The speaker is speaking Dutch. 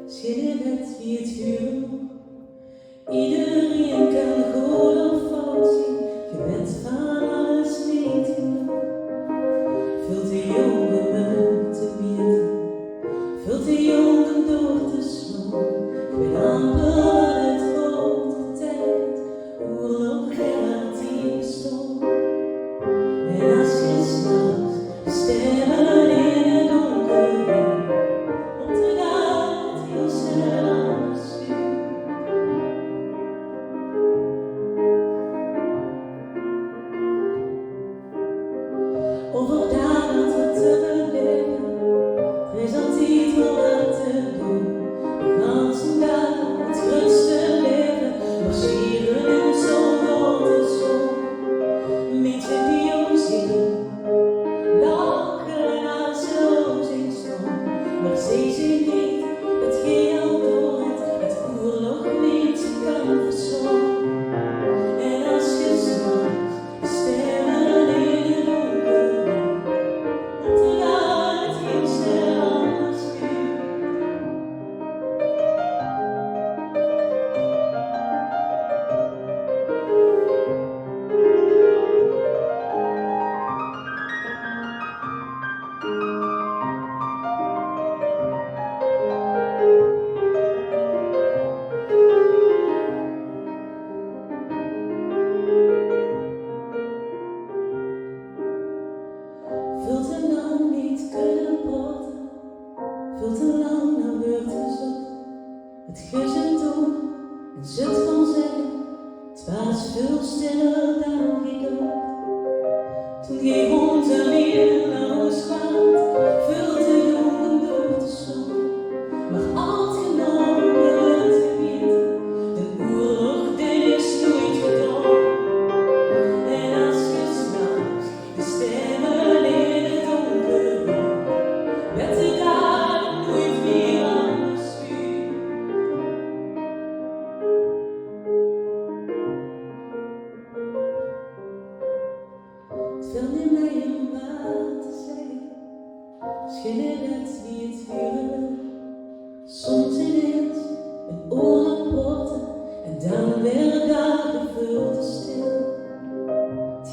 schillert wie het vuur. Iedereen kan goed of fout zien, je bent van alles niet genoeg. Veel te jong om me te weten, veel te jong om door te slaan. Ik weet amper wat het woord betekent, oorlog relatief bestond. En als je s'nachts de sterren in het donker bent, komt er dat heel snel anders vuur. Over daar wat we te beleven, er is altijd wel wat te doen. De ganse dag het grootste leven, marcheren in zo'n grote zon. Mensen die ook zien, lachen als ze in staan. Maar ze zien niet het geheel door het oorlog niet kan verslaan. En als je s'nachts de sterren in het donker bent, komt er uit heel snel anders vuur. Veel te lang niet kunnen praten, veel te lang naar beurt gezocht. Het gezend doen en zult van zeggen, het was veel stiller dan gedacht. Toen je hond er weer naar huis gaat, veel te jong om door te slaan. Maar altijd genomen te weten, de oorlog dit is nooit gedaan. En als je s'nachts de stemmen in het donker bent, werd er daar nooit weer anders vuur. Het viel niet mij om wat te zeggen, schillert wie het vuur. Soms ineens een oorlog poten en dan weer dagen veel te stil. Het